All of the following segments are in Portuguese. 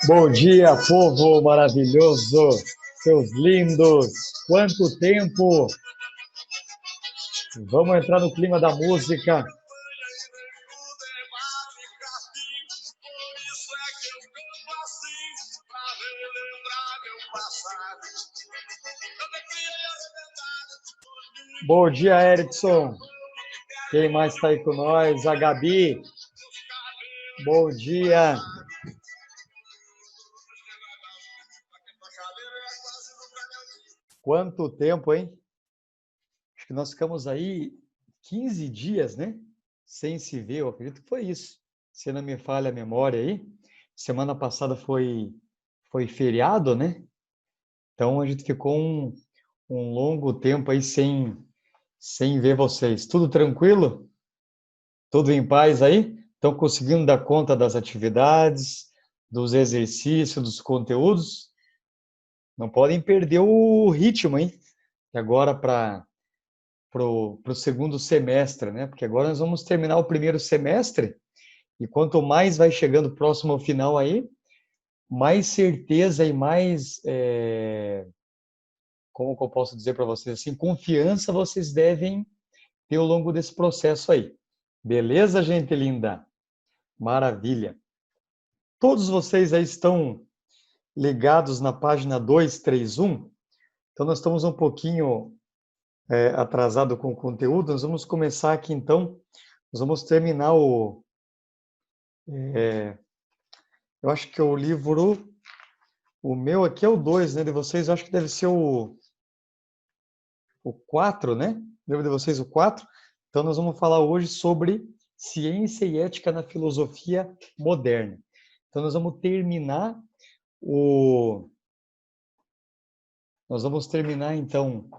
Bom dia, povo maravilhoso, seus lindos. Quanto tempo! Vamos entrar no clima da música. Bom dia, Erickson. Quem mais está aí com nós? A Gabi. Bom dia. Quanto tempo, hein? Acho que nós ficamos aí 15 dias, né? Sem se ver, eu acredito que foi isso. Se não me falha a memória aí. Semana passada foi feriado, né? Então a gente ficou um longo tempo aí sem ver vocês. Tudo tranquilo? Tudo em paz aí? Estão conseguindo dar conta das atividades, dos exercícios, dos conteúdos? Não podem perder o ritmo, hein? E agora para o segundo semestre, né? Porque agora nós vamos terminar o primeiro semestre e quanto mais vai chegando próximo ao final aí, mais certeza e mais, como que eu posso dizer para vocês assim, confiança vocês devem ter ao longo desse processo aí. Beleza, gente linda? Maravilha. Todos vocês aí estão ligados na página 231. Então, nós estamos um pouquinho atrasado com o conteúdo. Nós vamos começar aqui, então. Nós vamos terminar eu acho que o livro... O meu aqui é o 2, né? De vocês, eu acho que deve ser o 4, né? Livro de vocês, o 4. Então, nós vamos falar hoje sobre ciência e ética na filosofia moderna. Então, nós vamos terminar então,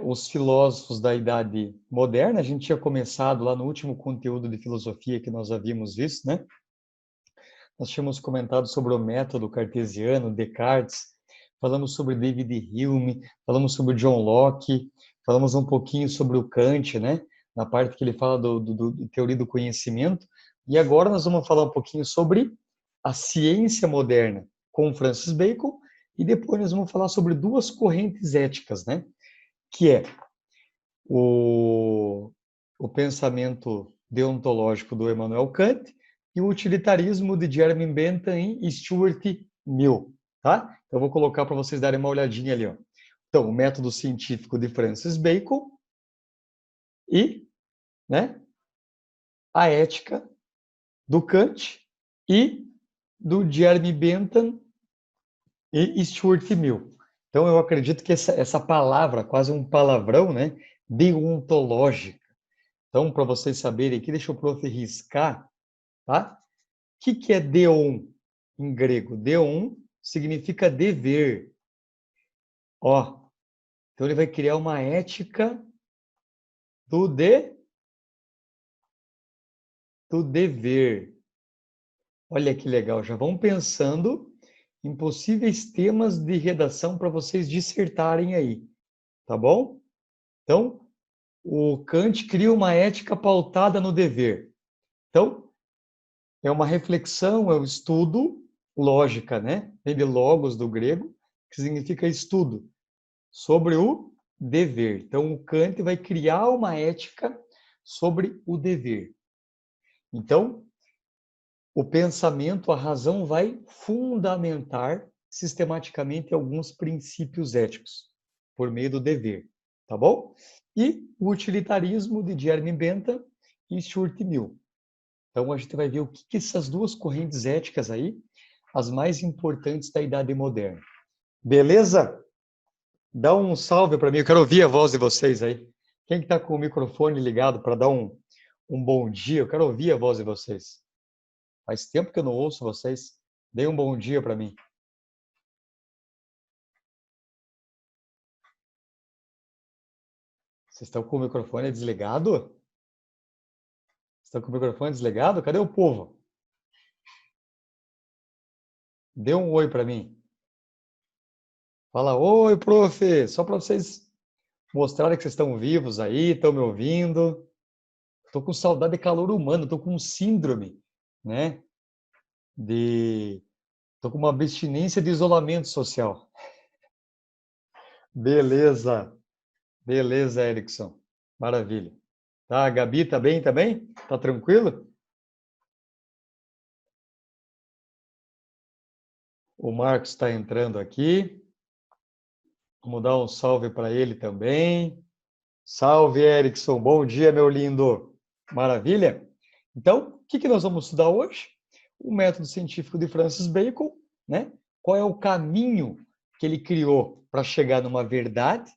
os filósofos da Idade Moderna. A gente tinha começado lá no último conteúdo de filosofia que nós havíamos visto, né? Nós tínhamos comentado sobre o método cartesiano, Descartes, falamos sobre David Hume, falamos sobre John Locke, falamos um pouquinho sobre o Kant, né? Na parte que ele fala do teoria do conhecimento. E agora nós vamos falar um pouquinho sobre a ciência moderna com Francis Bacon e depois nós vamos falar sobre duas correntes éticas, né? Que é o pensamento deontológico do Immanuel Kant e o utilitarismo de Jeremy Bentham e Stuart Mill, tá? Então, eu vou colocar para vocês darem uma olhadinha ali, ó. Então, o método científico de Francis Bacon e, né, a ética do Kant e do Jeremy Bentham e Stuart Mill. Então, eu acredito que essa palavra, quase um palavrão, né, deontológica. Então, para vocês saberem aqui, deixa o prof. Riscar, tá? O que é deon em grego? Deon significa dever. Ó, então ele vai criar uma ética do dever. Olha que legal, já vão pensando em possíveis temas de redação para vocês dissertarem aí, tá bom? Então, o Kant cria uma ética pautada no dever. Então, é uma reflexão, é um estudo, lógica, né? Vem de logos do grego, que significa estudo, sobre o dever. Então, o Kant vai criar uma ética sobre o dever. Então, o pensamento, a razão vai fundamentar sistematicamente alguns princípios éticos por meio do dever, tá bom? E o utilitarismo de Jeremy Bentham e Stuart Mill. Então, a gente vai ver o que essas duas correntes éticas aí, as mais importantes da Idade Moderna. Beleza? Dá um salve para mim, eu quero ouvir a voz de vocês aí. Quem está com o microfone ligado para dar um bom dia? Eu quero ouvir a voz de vocês. Faz tempo que eu não ouço vocês. Dê um bom dia para mim. Vocês estão com o microfone desligado? Estão com o microfone desligado? Cadê o povo? Dê um oi para mim. Fala, oi, prof. Só para vocês mostrarem que vocês estão vivos aí, estão me ouvindo. Estou com saudade de calor humano, estou com síndrome, né? Tô com uma abstinência de isolamento social. Beleza. Beleza, Erickson. Maravilha. Tá, a Gabi tá bem também? Tá tranquilo? O Marcos está entrando aqui. Vamos dar um salve para ele também. Salve, Erickson. Bom dia, meu lindo. Maravilha? Então, o que nós vamos estudar hoje? O método científico de Francis Bacon, né? Qual é o caminho que ele criou para chegar numa verdade,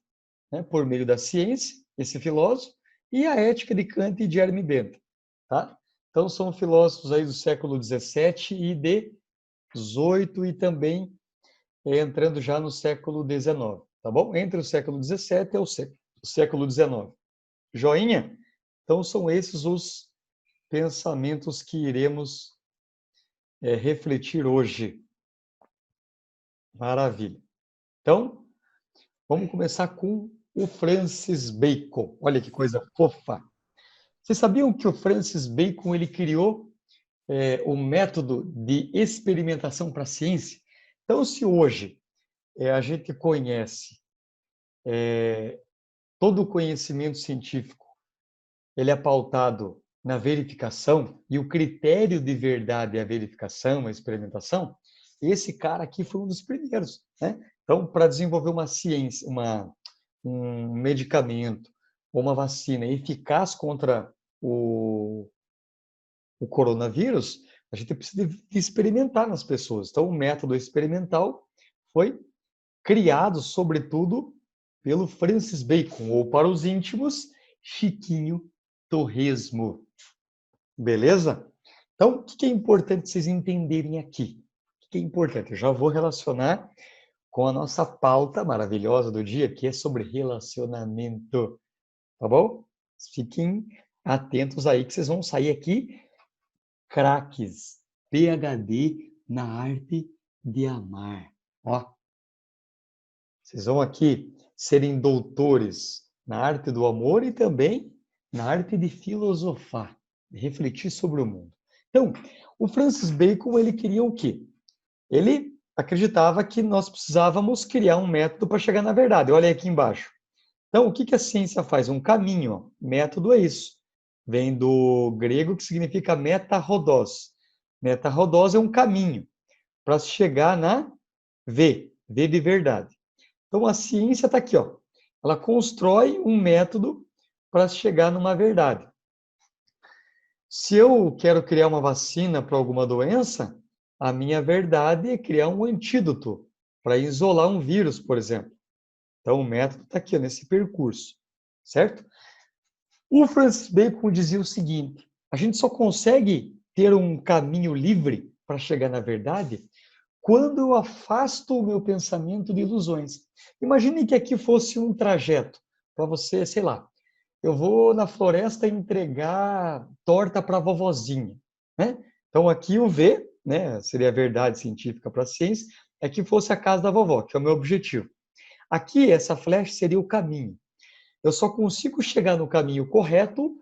né, por meio da ciência, esse filósofo, e a ética de Kant e de Jeremy Bentham, tá? Então, são filósofos aí do século XVII e XVIII e também entrando já no século XIX, tá bom? Entre o século XVII e o século XIX. Joinha? Então, são esses os pensamentos que iremos refletir hoje. Maravilha. Então, vamos começar com o Francis Bacon. Olha que coisa fofa. Vocês sabiam que o Francis Bacon ele criou o método de experimentação para a ciência? Então, se hoje a gente conhece todo o conhecimento científico, ele é pautado na verificação, e o critério de verdade é a verificação, a experimentação, esse cara aqui foi um dos primeiros, né? Então, para desenvolver uma ciência, um medicamento ou uma vacina eficaz contra o coronavírus, a gente precisa de experimentar nas pessoas. Então, o método experimental foi criado, sobretudo, pelo Francis Bacon, ou para os íntimos, Chiquinho Torresmo. Beleza? Então, o que é importante vocês entenderem aqui? O que é importante? Eu já vou relacionar com a nossa pauta maravilhosa do dia, que é sobre relacionamento. Tá bom? Fiquem atentos aí, que vocês vão sair aqui craques, PhD na arte de amar. Ó, vocês vão aqui serem doutores na arte do amor e também na arte de filosofar, de refletir sobre o mundo. Então, o Francis Bacon, ele queria o quê? Ele acreditava que nós precisávamos criar um método para chegar na verdade. Olha aí aqui embaixo. Então, o que a ciência faz? Um caminho. Método é isso. Vem do grego que significa meta-rodós. Meta-rodós é um caminho para chegar na V de verdade. Então, a ciência está aqui, ó. Ela constrói um método para chegar numa verdade. Se eu quero criar uma vacina para alguma doença, a minha verdade é criar um antídoto para isolar um vírus, por exemplo. Então, o método está aqui, ó, nesse percurso, certo? O Francis Bacon dizia o seguinte: a gente só consegue ter um caminho livre para chegar na verdade quando eu afasto o meu pensamento de ilusões. Imagine que aqui fosse um trajeto para você, sei lá, eu vou na floresta entregar torta para a vovozinha, né? Então aqui o V, né, seria a verdade científica para a ciência, é que fosse a casa da vovó, que é o meu objetivo. Aqui essa flecha seria o caminho. Eu só consigo chegar no caminho correto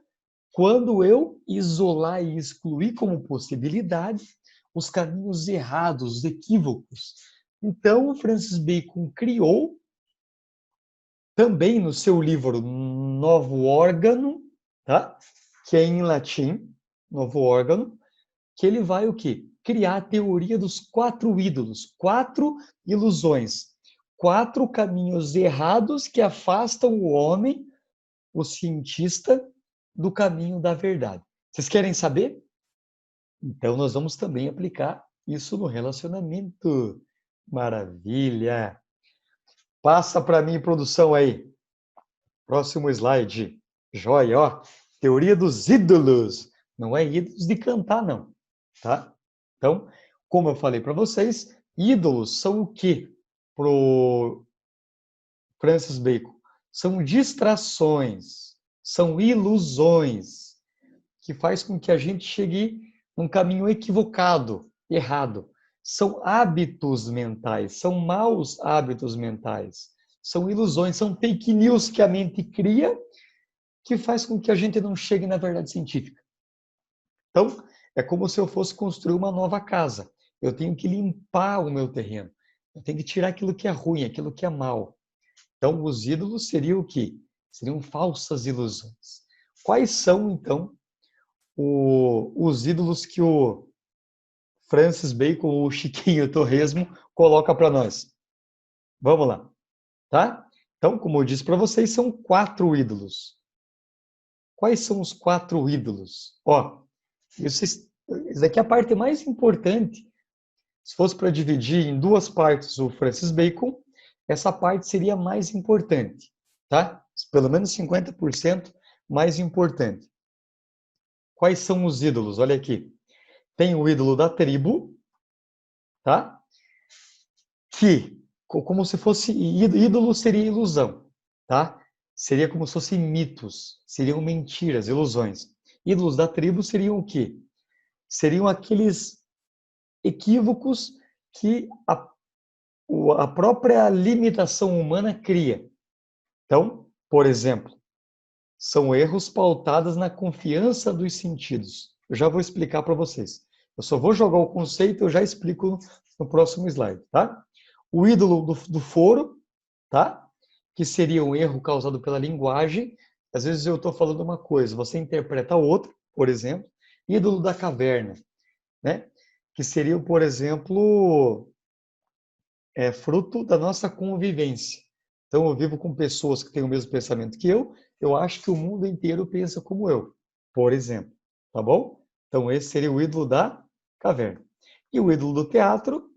quando eu isolar e excluir como possibilidade os caminhos errados, os equívocos. Então, Francis Bacon criou, também no seu livro Novo Órgano, tá? Que é em latim, Novo Órgano, que ele vai o quê? Criar a teoria dos 4 ídolos, 4 ilusões, 4 caminhos errados que afastam o homem, o cientista, do caminho da verdade. Vocês querem saber? Então, nós vamos também aplicar isso no relacionamento. Maravilha! Passa para mim, produção, aí. Próximo slide. Joia, ó. Teoria dos ídolos. Não é ídolos de cantar, não. Tá? Então, como eu falei para vocês, ídolos são o quê? Pro Francis Bacon. São distrações, são ilusões, que faz com que a gente chegue num caminho equivocado, errado. São hábitos mentais, são maus hábitos mentais, são ilusões, são fake news que a mente cria, que faz com que a gente não chegue na verdade científica. Então, é como se eu fosse construir uma nova casa. eu tenho que limpar o meu terreno. Eu tenho que tirar aquilo que é ruim, aquilo que é mal. Então, os ídolos seriam o quê? Seriam falsas ilusões. Quais são, então, os ídolos que o Francis Bacon ou o Chiquinho Torresmo coloca para nós? Vamos lá, tá? Então, como eu disse para vocês, são 4 ídolos. Quais são os 4 ídolos? Ó, isso daqui é a parte mais importante. Se fosse para dividir em 2 partes o Francis Bacon, essa parte seria mais importante, tá? Pelo menos 50% mais importante. Quais são os ídolos? Olha aqui. Tem o ídolo da tribo, tá? Que, como se fosse ídolo seria ilusão, tá? Seria como se fossem mitos, seriam mentiras, ilusões. Ídolos da tribo seriam o quê? Seriam aqueles equívocos que a própria limitação humana cria. Então, por exemplo, são erros pautados na confiança dos sentidos. Eu já vou explicar para vocês. Eu só vou jogar o conceito, eu já explico no próximo slide, tá? O ídolo do foro, tá? Que seria um erro causado pela linguagem. Às vezes eu estou falando uma coisa, você interpreta outra, por exemplo. Ídolo da caverna, né? Que seria, por exemplo, fruto da nossa convivência. Então, eu vivo com pessoas que têm o mesmo pensamento que eu acho que o mundo inteiro pensa como eu, por exemplo. Tá bom? Então, esse seria o ídolo da caverna. E o ídolo do teatro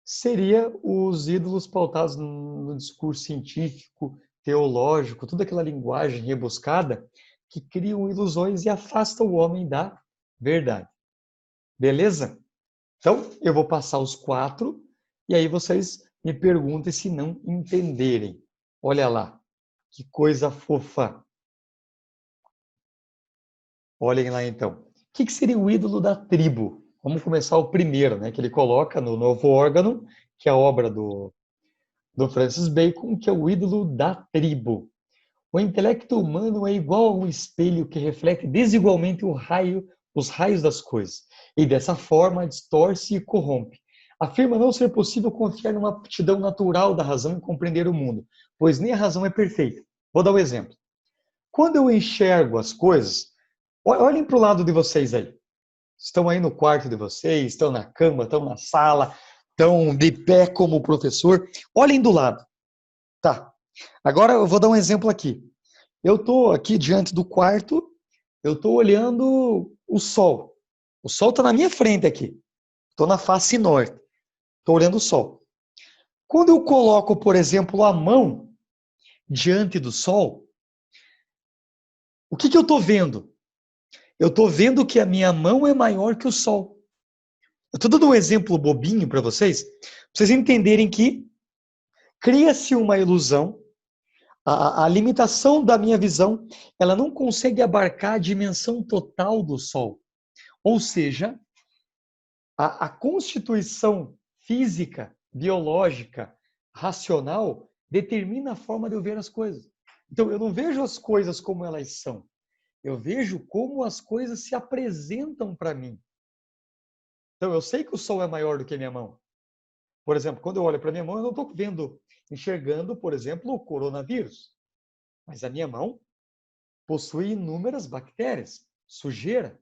seria os ídolos pautados no discurso científico, teológico, toda aquela linguagem rebuscada que criam ilusões e afastam o homem da verdade. Beleza? Então, eu vou passar os 4 e aí vocês me perguntem se não entenderem. Olha lá, que coisa fofa. Olhem lá então. O que seria o ídolo da tribo? Vamos começar o primeiro, né? Que ele coloca no Novo Órgão, que é a obra do Francis Bacon, que é o ídolo da tribo. O intelecto humano é igual a um espelho que reflete desigualmente os raios das coisas, e dessa forma distorce e corrompe. Afirma não ser possível confiar numa aptidão natural da razão em compreender o mundo, pois nem a razão é perfeita. Vou dar um exemplo. Quando eu enxergo as coisas, olhem para o lado de vocês aí. Estão aí no quarto de vocês, estão na cama, estão na sala, estão de pé como professor. Olhem do lado. Tá. Agora eu vou dar um exemplo aqui. Eu estou aqui diante do quarto, eu estou olhando o sol. O sol está na minha frente aqui. Estou na face norte. Estou olhando o sol. Quando eu coloco, por exemplo, a mão diante do sol, o que eu estou vendo? Eu estou vendo que a minha mão é maior que o sol. Eu estou dando um exemplo bobinho para vocês entenderem que cria-se uma ilusão. A limitação da minha visão, ela não consegue abarcar a dimensão total do sol. Ou seja, a constituição física, biológica, racional, determina a forma de eu ver as coisas. Então, eu não vejo as coisas como elas são. Eu vejo como as coisas se apresentam para mim. Então, eu sei que o sol é maior do que a minha mão. Por exemplo, quando eu olho para a minha mão, eu não estou enxergando, por exemplo, o coronavírus. Mas a minha mão possui inúmeras bactérias, sujeira.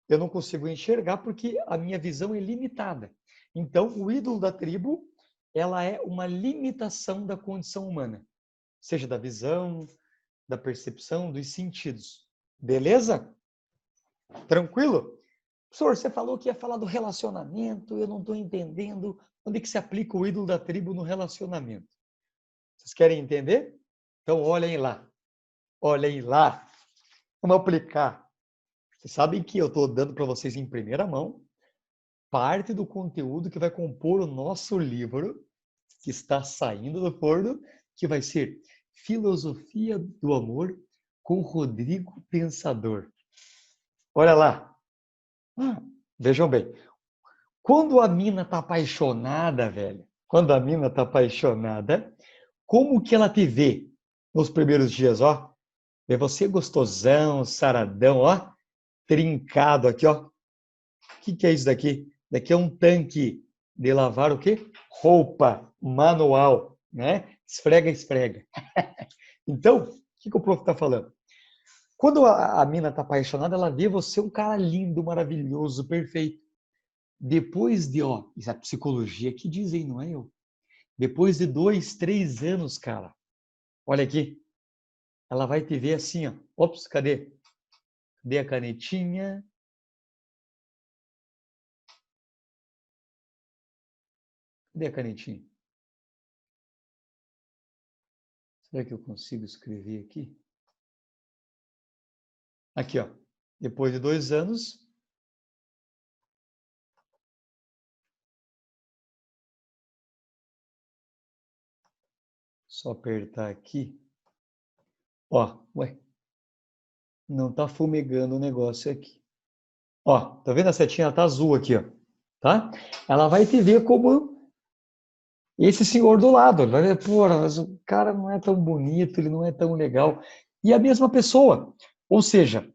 Eu não consigo enxergar porque a minha visão é limitada. Então, o ídolo da tribo, ela é uma limitação da condição humana, seja da visão, da percepção, dos sentidos. Beleza? Tranquilo? Professor, você falou que ia falar do relacionamento, eu não estou entendendo onde que se aplica o ídolo da tribo no relacionamento. Vocês querem entender? Então, olhem lá. Olhem lá. Vamos aplicar. Vocês sabem que eu estou dando para vocês em primeira mão parte do conteúdo que vai compor o nosso livro, que está saindo do forno, que vai ser Filosofia do Amor com Rodrigo Pensador. Olha lá. Vejam bem. Quando a mina tá apaixonada, velho, quando a mina tá apaixonada, como que ela te vê nos primeiros dias, ó? Vê você gostosão, saradão, ó, trincado aqui, ó. O que é isso daqui? Daqui é um tanque de lavar o quê? Roupa manual, né? Esfrega, esfrega. Então, o que o prof está falando? Quando a mina está apaixonada, ela vê você um cara lindo, maravilhoso, perfeito. Depois de, ó, isso é a psicologia que dizem, não é eu? Depois de 2, 3 anos, cara, olha aqui, ela vai te ver assim, ó. Ops, cadê? Cadê a canetinha? Cadê a canetinha? Será que eu consigo escrever aqui? Aqui, ó. Depois de 2 anos, só apertar aqui. Ó, ué, não tá fumegando o negócio aqui. Ó, tá vendo a setinha? Ela tá azul aqui, ó. Tá? Ela vai te ver como esse senhor do lado. Vai ver, pô, mas o cara não é tão bonito, ele não é tão legal. E a mesma pessoa. Ou seja,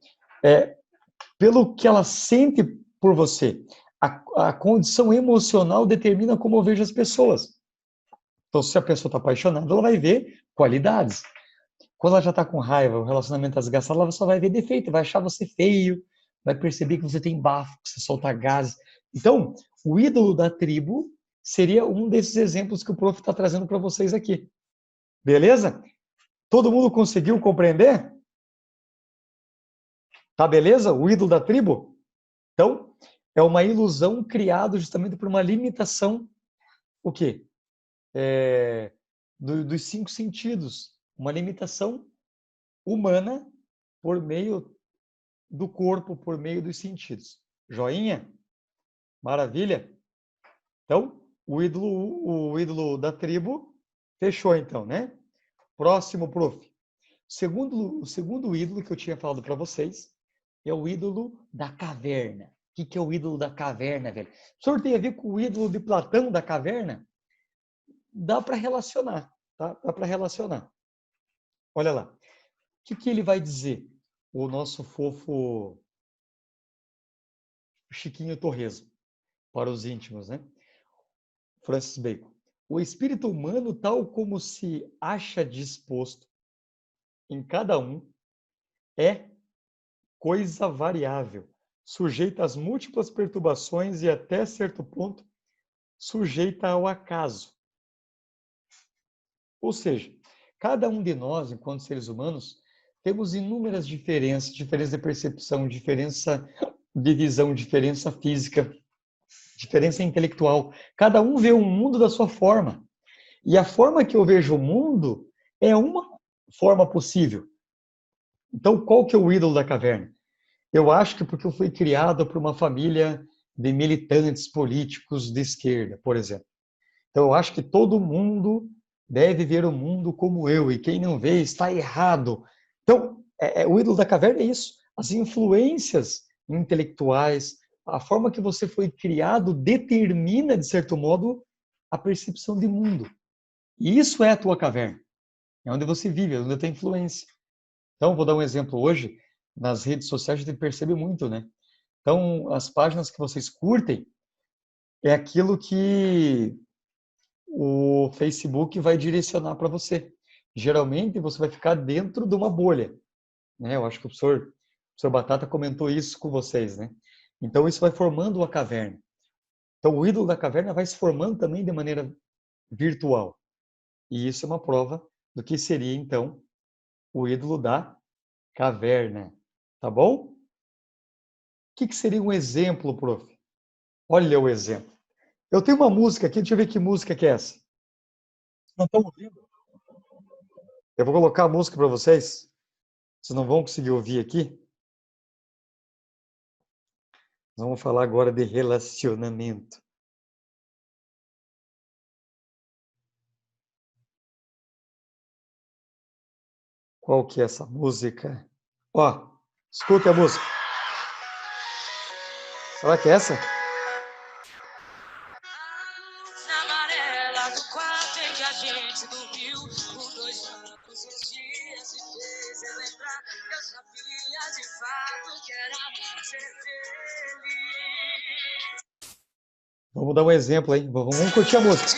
pelo que ela sente por você, a condição emocional determina como eu vejo as pessoas. Então, se a pessoa está apaixonada, ela vai ver qualidades. Quando ela já está com raiva, o relacionamento está desgastado, ela só vai ver defeito, vai achar você feio, vai perceber que você tem bafo, que você solta gases. Então, o ídolo da tribo seria um desses exemplos que o prof está trazendo para vocês aqui. Beleza? Todo mundo conseguiu compreender? Tá beleza? O ídolo da tribo? Então, é uma ilusão criada justamente por uma limitação, o quê? Dos 5 sentidos. Uma limitação humana por meio do corpo, por meio dos sentidos. Joinha? Maravilha? Então, o ídolo da tribo fechou então, né? Próximo, prof. O segundo ídolo que eu tinha falado para vocês é o ídolo da caverna. O que é o ídolo da caverna, velho? O senhor tem a ver com o ídolo de Platão da caverna? Dá para relacionar, tá? Dá para relacionar. Olha lá. O que ele vai dizer? O nosso fofo Chiquinho Torresmo, para os íntimos, né? Francis Bacon. O espírito humano, tal como se acha disposto em cada um, é coisa variável, sujeita às múltiplas perturbações e, até certo ponto, sujeita ao acaso. Ou seja, cada um de nós, enquanto seres humanos, temos inúmeras diferenças, diferença de percepção, diferença de visão, diferença física, diferença intelectual. Cada um vê o mundo da sua forma. E a forma que eu vejo o mundo é uma forma possível. Então, qual que é o ídolo da caverna? Eu acho que porque eu fui criado por uma família de militantes políticos de esquerda, por exemplo. Então, eu acho que todo mundo deve ver o mundo como eu, e quem não vê está errado. Então, o ídolo da caverna é isso. As influências intelectuais, a forma que você foi criado determina, de certo modo, a percepção de mundo. E isso é a tua caverna. É onde você vive, é onde tem influência. Então, vou dar um exemplo hoje. Nas redes sociais a gente percebe muito, né? Então, as páginas que vocês curtem é aquilo que o Facebook vai direcionar para você. Geralmente, você vai ficar dentro de uma bolha, né? Eu acho que o professor Batata comentou isso com vocês, né? Então, isso vai formando uma caverna. Então, o ídolo da caverna vai se formando também de maneira virtual. E isso é uma prova do que seria, então, o ídolo da caverna. Tá bom? O que seria um exemplo, prof? Olha o exemplo. Eu tenho uma música aqui, deixa eu ver que música que é essa. Não estão ouvindo? Eu vou colocar a música para vocês. Vocês não vão conseguir ouvir aqui. Nós vamos falar agora de relacionamento. Qual que é essa música? Ó, escuta a música. Será que é essa? Vamos dar um exemplo aí. Vamos curtir a música.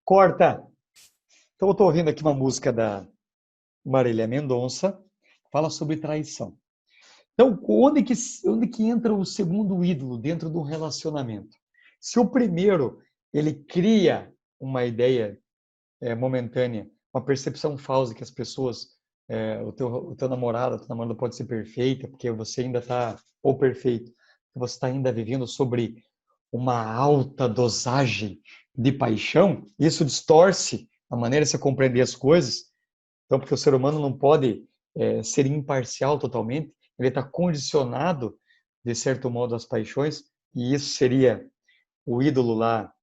Corta! Então eu estou ouvindo aqui uma música da Marília Mendonça, fala sobre traição. Então, onde que entra o segundo ídolo dentro do relacionamento? Se o primeiro, ele cria uma ideia momentânea, uma percepção falsa que as pessoas, o teu namorado, a tua namorada pode ser perfeita, porque você ainda está, ou perfeito, você está ainda vivendo sobre uma alta dosagem de paixão, isso distorce a maneira de você compreender as coisas. Então, porque o ser humano não pode ser imparcial totalmente, ele está condicionado, de certo modo, às paixões, e isso seria o ídolo lá,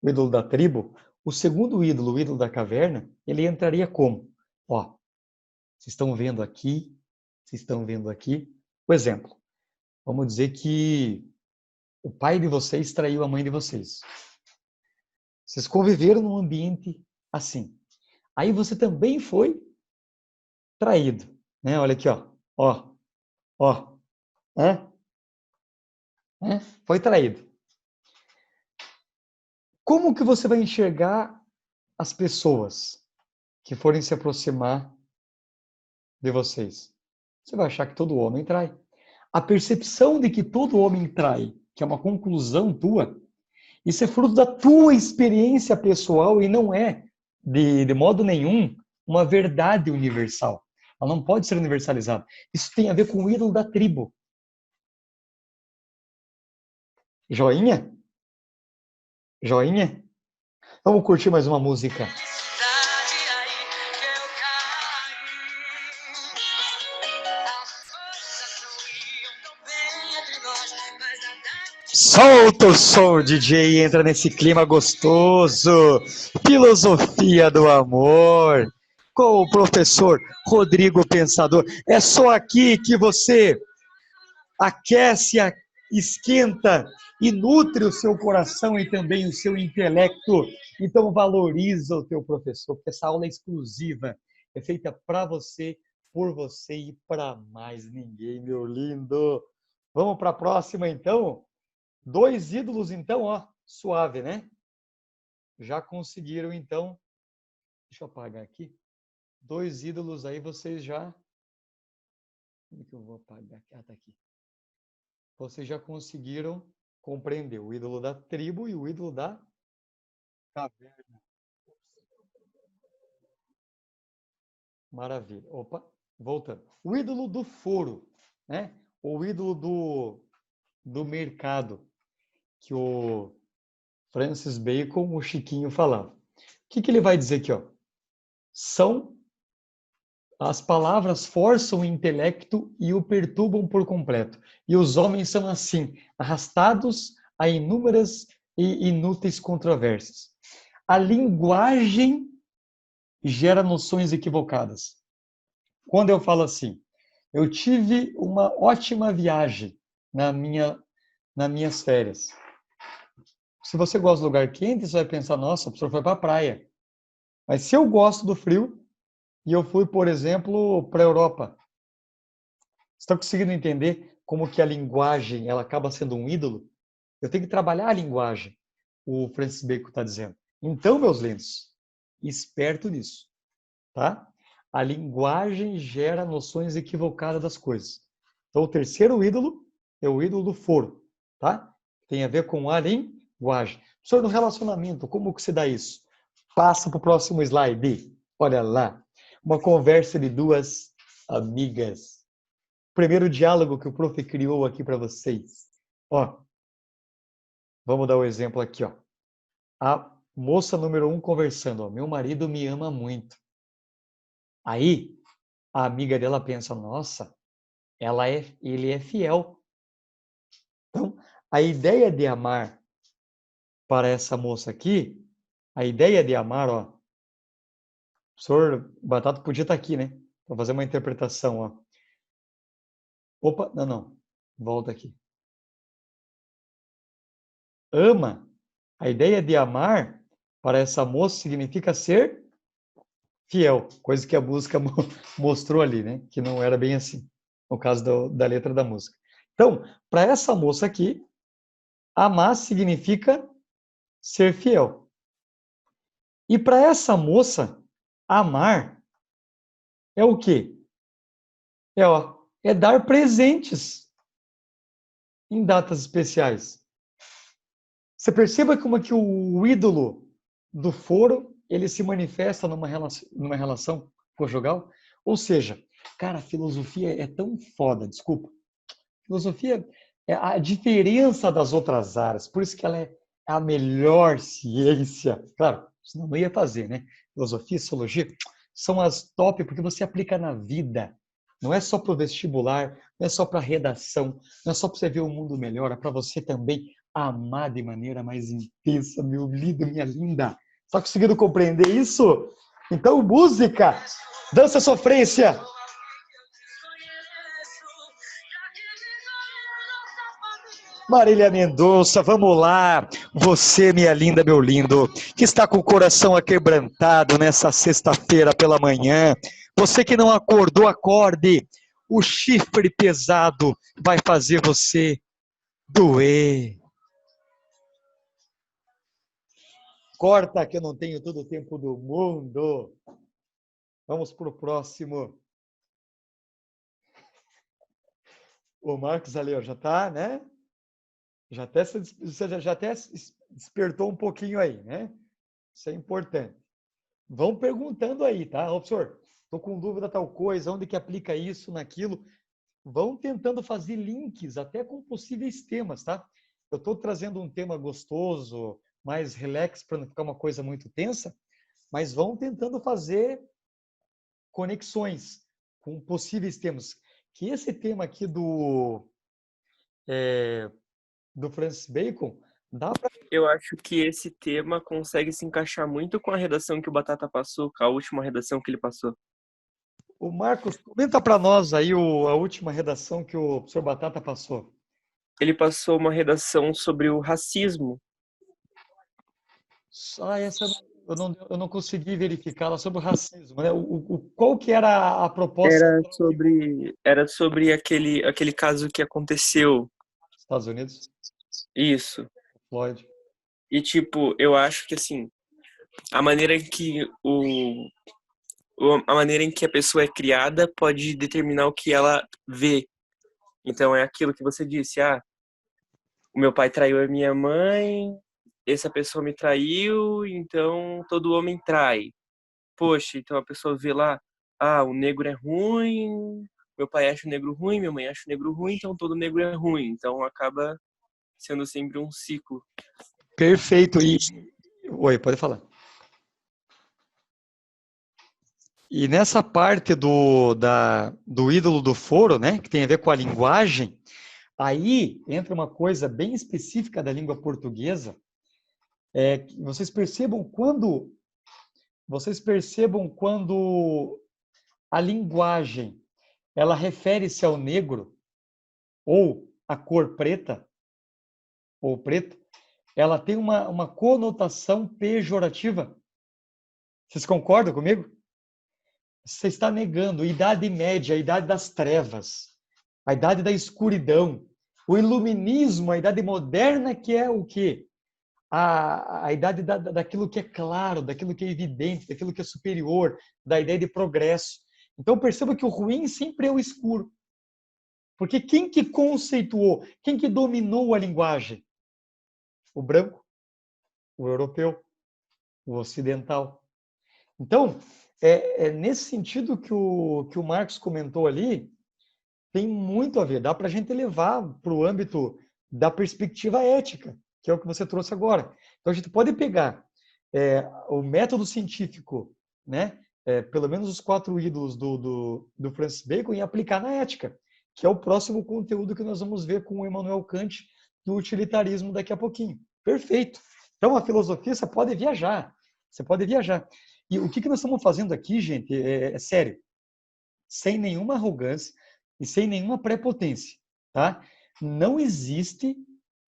o ídolo da tribo. O segundo ídolo, o ídolo da caverna, ele entraria como? Ó, vocês estão vendo aqui, vocês estão vendo aqui. Por exemplo, vamos dizer que o pai de vocês traiu a mãe de vocês. Vocês conviveram num ambiente assim. Aí você também foi traído, né? Olha aqui, ó. Ó, ó. Hã? Hã? Foi traído. Como que você vai enxergar as pessoas que forem se aproximar de vocês? Você vai achar que todo homem trai. A percepção de que todo homem trai, que é uma conclusão tua, isso é fruto da tua experiência pessoal e não é, de modo nenhum, uma verdade universal. Ela não pode ser universalizada. Isso tem a ver com o ídolo da tribo. Joinha? Joinha? Vamos curtir mais uma música. Solta o som, DJ, entra nesse clima gostoso. Filosofia do amor. Com o professor Rodrigo Pensador. É só aqui que você aquece, esquenta e nutre o seu coração e também o seu intelecto. Então valoriza o teu professor, porque essa aula é exclusiva. É feita para você, por você e para mais ninguém, meu lindo. Vamos para a próxima, então? Dois ídolos, então, ó, suave, né? Já conseguiram, então. Deixa eu apagar aqui. Dois ídolos aí, vocês já. Como é que eu vou apagar? Ah, tá aqui. Vocês já conseguiram compreender o ídolo da tribo e o ídolo da caverna. Maravilha. Opa, voltando. O ídolo do foro, né? O ídolo do mercado, que o Francis Bacon, o Chiquinho falava. O que ele vai dizer aqui, ó? São as palavras forçam o intelecto e o perturbam por completo. E os homens são assim, arrastados a inúmeras e inúteis controvérsias. A linguagem gera noções equivocadas. Quando eu falo assim, eu tive uma ótima viagem nas minhas férias. Se você gosta de lugar quente, você vai pensar, nossa, o professor foi para a praia. Mas se eu gosto do frio e eu fui, por exemplo, para a Europa, você está conseguindo entender como que a linguagem ela acaba sendo um ídolo? Eu tenho que trabalhar a linguagem, o Francis Bacon está dizendo. Então, meus lindos, esperto nisso, tá? A linguagem gera noções equivocadas das coisas. Então, o terceiro ídolo é o ídolo do foro, tá? Tem a ver com a linguagem. Sobre o relacionamento, como que se dá isso? Passa para o próximo slide. Olha lá, uma conversa de duas amigas. Primeiro diálogo que o prof criou aqui para vocês. Ó, vamos dar o um exemplo aqui, ó. A moça número 1 conversando, ó, meu marido me ama muito. Aí, a amiga dela pensa, nossa, ele é fiel. Então, a ideia de amar para essa moça aqui, a ideia de amar, ó, o professor Batata podia estar aqui, né? Para fazer uma interpretação, ó. Opa, não, volta aqui. Ama, a ideia de amar para essa moça significa ser fiel, coisa que a música mostrou ali, né? Que não era bem assim, no caso da letra da música. Então, para essa moça aqui, amar significa ser fiel. E para essa moça, amar é o quê? É dar presentes em datas especiais. Você perceba como é que o ídolo do foro, ele se manifesta numa relação conjugal? Ou seja, cara, a filosofia é tão foda, desculpa. Filosofia é a diferença das outras áreas, por isso que ela é a melhor ciência. Claro, senão não ia fazer, né? Filosofia e sociologia são as top porque você aplica na vida. Não é só para o vestibular, não é só para a redação, não é só para você ver o mundo melhor, é para você também amar de maneira mais intensa, meu lindo, minha linda. Está conseguindo compreender isso? Então, música, dança sofrência. Marília Mendonça, vamos lá. Você, minha linda, meu lindo, que está com o coração aquebrantado nessa sexta-feira pela manhã. Você que não acordou, acorde. O chifre pesado vai fazer você doer. Corta que eu não tenho todo o tempo do mundo. Vamos para o próximo. O Marcos ali, ó, já está, né? Já até despertou um pouquinho aí, né? Isso é importante. Vão perguntando aí, tá? Ô, professor, estou com dúvida tal coisa, onde que aplica isso, naquilo. Vão tentando fazer links até com possíveis temas, tá? Eu estou trazendo um tema gostoso, mais relax, para não ficar uma coisa muito tensa, mas vão tentando fazer conexões com possíveis temas. Que esse tema aqui do Francis Bacon, dá para... Eu acho que esse tema consegue se encaixar muito com a redação que o Batata passou, com a última redação que ele passou. O Marcos, comenta para nós aí a última redação que o professor Batata passou. Ele passou uma redação sobre o racismo. Essa eu não consegui verificá-la sobre o racismo, né? Qual que era a proposta Era sobre aquele caso que aconteceu. dos Estados Unidos, Isso. Floyd? E, tipo, eu acho que, assim, a maneira em que a maneira em que a pessoa é criada pode determinar o que ela vê. Então, é aquilo que você disse, o meu pai traiu a minha mãe, essa pessoa me traiu, então todo homem trai. Poxa, então a pessoa vê lá, o negro é ruim, meu pai acha o negro ruim, minha mãe acha o negro ruim, então todo negro é ruim. Então acaba sendo sempre um ciclo. Perfeito. Oi, pode falar. E nessa parte do ídolo do foro, né, que tem a ver com a linguagem, aí entra uma coisa bem específica da língua portuguesa, que vocês percebam quando a linguagem ela refere-se ao negro ou à cor preta ou preto, ela tem uma conotação pejorativa. Vocês concordam comigo? Você está negando a Idade Média, a Idade das Trevas, a Idade da Escuridão, o Iluminismo, a Idade Moderna, que é o quê? A idade daquilo que é claro, daquilo que é evidente, daquilo que é superior, da ideia de progresso. Então perceba que o ruim sempre é o escuro. Porque quem que conceituou, quem que dominou a linguagem? O branco, o europeu, o ocidental. Então, é nesse sentido que o Marx comentou ali, tem muito a ver. Dá para a gente levar para o âmbito da perspectiva ética, que é o que você trouxe agora. Então, a gente pode pegar o método científico, né? Pelo menos os 4 ídolos do Francis Bacon, e aplicar na ética, que é o próximo conteúdo que nós vamos ver com o Immanuel Kant do utilitarismo daqui a pouquinho. Perfeito. Então, a filosofia, você pode viajar. Você pode viajar. E o que nós estamos fazendo aqui, gente, é sério, sem nenhuma arrogância e sem nenhuma prepotência, tá? Não existe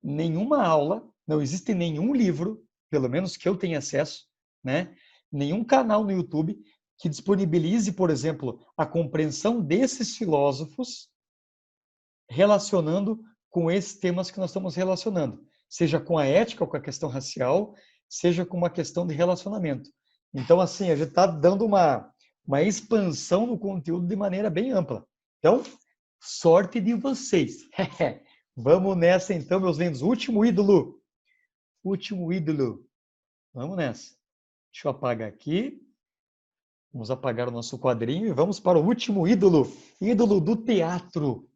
nenhuma aula, não existe nenhum livro, pelo menos que eu tenha acesso, né? Nenhum canal no YouTube que disponibilize, por exemplo, a compreensão desses filósofos relacionando com esses temas que nós estamos relacionando, seja com a ética ou com a questão racial, seja com uma questão de relacionamento. Então, assim, a gente está dando uma expansão no conteúdo de maneira bem ampla. Então, sorte de vocês. Vamos nessa então, meus lindos. Último ídolo. Último ídolo. Vamos nessa. Deixa eu apagar aqui. Vamos apagar o nosso quadrinho e vamos para o último ídolo. Ídolo do teatro.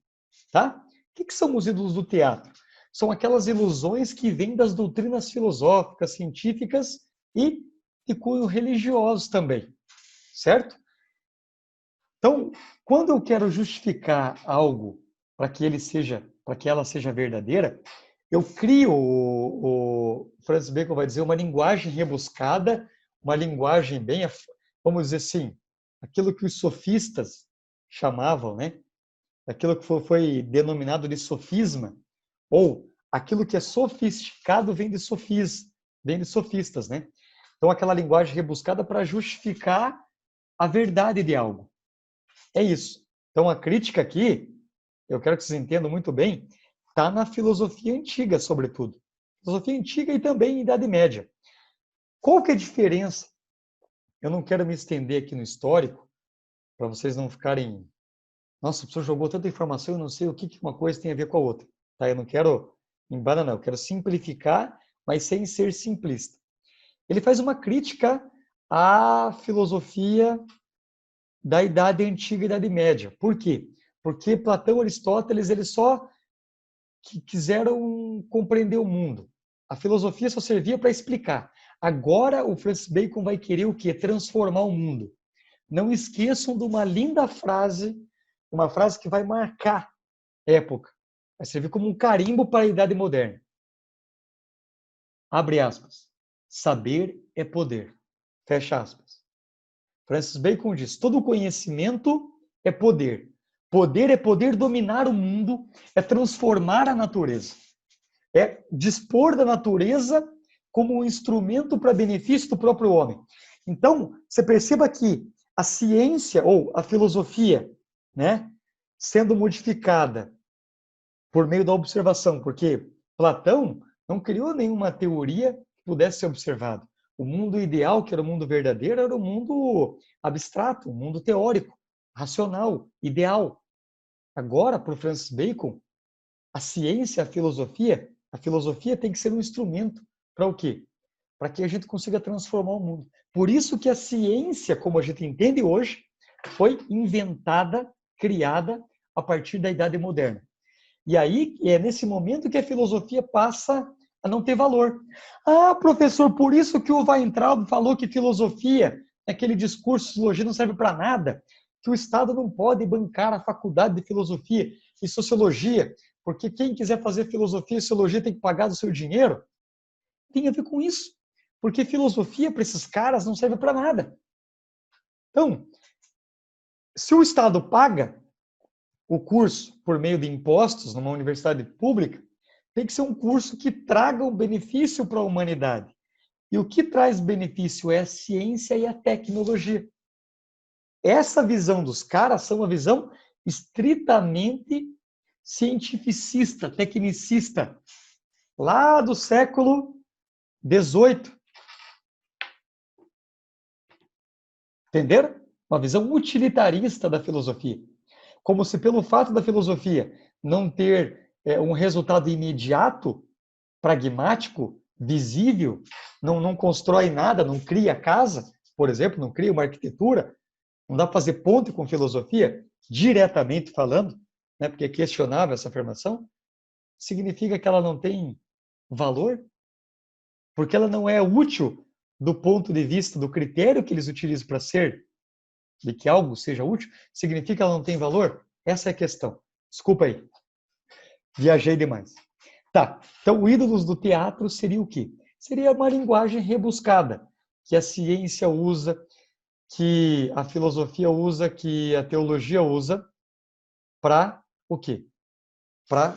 Tá? O que são os ídolos do teatro? São aquelas ilusões que vêm das doutrinas filosóficas, científicas e de cunho religioso também. Certo? Então, quando eu quero justificar algo para que ela seja verdadeira, eu crio, o Francis Bacon vai dizer, uma linguagem rebuscada, uma linguagem bem, vamos dizer assim, aquilo que os sofistas chamavam, né? Aquilo que foi denominado de sofisma, ou aquilo que é sofisticado vem de sofistas, né? Então, aquela linguagem rebuscada para justificar a verdade de algo. É isso. Então, a crítica aqui, eu quero que vocês entendam muito bem, está na filosofia antiga, sobretudo. Filosofia antiga e também Idade Média. Qual que é a diferença? Eu não quero me estender aqui no histórico, para vocês não ficarem... Nossa, o professor jogou tanta informação, eu não sei o que uma coisa tem a ver com a outra. Tá? Eu não quero embananar, eu quero simplificar, mas sem ser simplista. Ele faz uma crítica à filosofia da Idade Antiga e Idade Média. Por quê? Porque Platão e Aristóteles eles só quiseram compreender o mundo. A filosofia só servia para explicar. Agora o Francis Bacon vai querer o quê? Transformar o mundo. Não esqueçam de uma linda frase, uma frase que vai marcar época. Vai servir como um carimbo para a Idade Moderna. Abre aspas. Saber é poder. Fecha aspas. Francis Bacon diz, todo conhecimento é poder. Poder é poder dominar o mundo, é transformar a natureza. É dispor da natureza como um instrumento para benefício do próprio homem. Então, você perceba que a ciência ou a filosofia, né, sendo modificada por meio da observação, porque Platão não criou nenhuma teoria que pudesse ser observada. O mundo ideal, que era o mundo verdadeiro, era o mundo abstrato, o mundo teórico, racional, ideal. Agora, para o Francis Bacon, a ciência, a filosofia tem que ser um instrumento para o quê? Para que a gente consiga transformar o mundo. Por isso que a ciência, como a gente entende hoje, foi inventada, criada a partir da Idade Moderna. E aí é nesse momento que a filosofia passa a não ter valor. Ah, professor, por isso que o Weintraub falou que filosofia, aquele discurso, sociologia não serve para nada, que o Estado não pode bancar a faculdade de filosofia e sociologia, porque quem quiser fazer filosofia e sociologia tem que pagar do seu dinheiro. Tem a ver com isso, porque filosofia para esses caras não serve para nada. Então, se o Estado paga o curso por meio de impostos numa universidade pública, tem que ser um curso que traga um benefício para a humanidade. E o que traz benefício é a ciência e a tecnologia. Essa visão dos caras são uma visão estritamente cientificista, tecnicista, lá do século XVIII. Entenderam? Uma visão utilitarista da filosofia. Como se pelo fato da filosofia não ter um resultado imediato, pragmático, visível, não constrói nada, não cria casa, por exemplo, não cria uma arquitetura, não dá para fazer ponte com filosofia, diretamente falando, né, porque é questionável essa afirmação, significa que ela não tem valor, porque ela não é útil do ponto de vista do critério que eles utilizam para ser, de que algo seja útil, significa que ela não tem valor? Essa é a questão. Desculpa aí. Viajei demais. Tá, então o ídolos do teatro seria o quê? Seria uma linguagem rebuscada, que a ciência usa, que a filosofia usa, que a teologia usa, para o quê? Para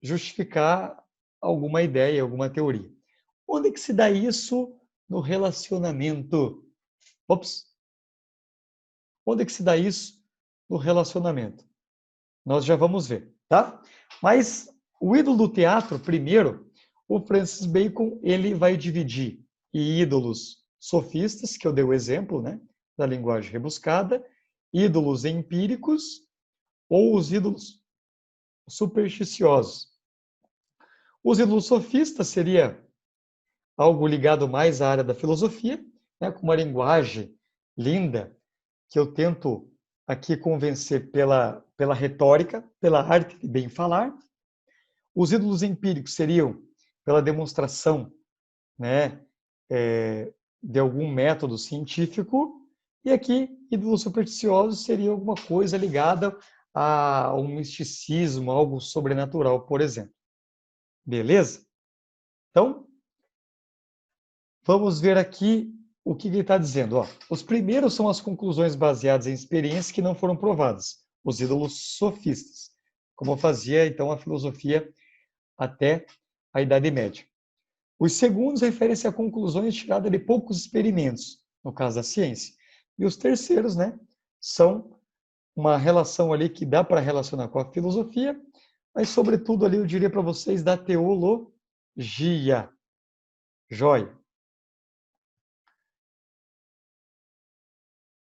justificar alguma ideia, alguma teoria. Onde que se dá isso no relacionamento? Ops, Onde é que se dá isso no relacionamento? Nós já vamos ver, tá? Mas o ídolo do teatro, primeiro, o Francis Bacon, ele vai dividir em ídolos sofistas, que eu dei o exemplo, né, da linguagem rebuscada, ídolos empíricos ou os ídolos supersticiosos. Os ídolos sofistas seria algo ligado mais à área da filosofia, né, com uma linguagem linda, que eu tento aqui convencer pela retórica, pela arte de bem falar. Os ídolos empíricos seriam pela demonstração, né, de algum método científico, e aqui, ídolos supersticiosos seria alguma coisa ligada a um misticismo, algo sobrenatural, por exemplo. Beleza? Então, vamos ver aqui o que ele está dizendo. Ó, os primeiros são as conclusões baseadas em experiências que não foram provadas, os ídolos sofistas, como fazia então a filosofia até a Idade Média. Os segundos referem-se a conclusões tiradas de poucos experimentos, no caso da ciência. E os terceiros, né, são uma relação ali que dá para relacionar com a filosofia, mas sobretudo ali eu diria para vocês da teologia. Joia.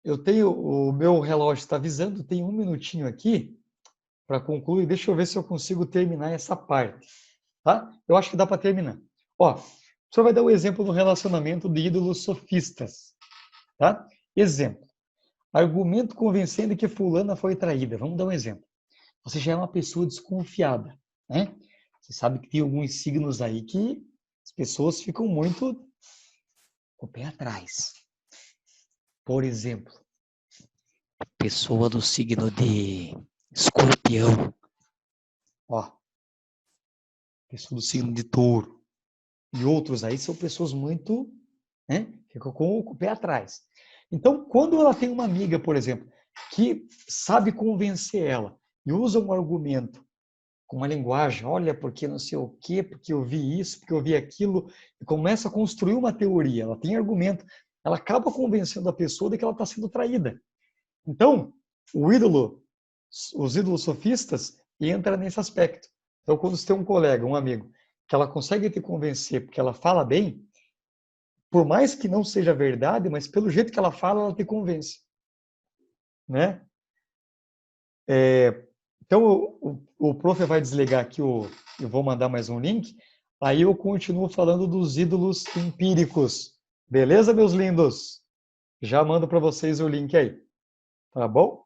Eu tenho, o meu relógio está avisando, tem um minutinho aqui para concluir. Deixa eu ver se eu consigo terminar essa parte. Tá? Eu acho que dá para terminar. Ó, o senhor vai dar o exemplo do relacionamento de ídolos sofistas. Tá? Exemplo. Argumento convencendo que fulana foi traída. Vamos dar um exemplo. Você já é uma pessoa desconfiada, né? Você sabe que tem alguns signos aí que as pessoas ficam muito com o pé atrás. Por exemplo, pessoa do signo de Escorpião. Ó, pessoa do signo de Touro. E outros aí são pessoas muito, né? Ficam com o pé atrás. Então, quando ela tem uma amiga, por exemplo, que sabe convencer ela e usa um argumento com uma linguagem, olha, porque não sei o quê, porque eu vi isso, porque eu vi aquilo, e começa a construir uma teoria, ela tem argumento, ela acaba convencendo a pessoa de que ela está sendo traída. Então, os ídolos sofistas entram nesse aspecto. Então, quando você tem um colega, um amigo, que ela consegue te convencer porque ela fala bem, por mais que não seja verdade, mas pelo jeito que ela fala, ela te convence. Né? Então, o prof vai desligar aqui, eu vou mandar mais um link, aí eu continuo falando dos ídolos empíricos. Beleza, meus lindos? Já mando para vocês o link aí. Tá bom?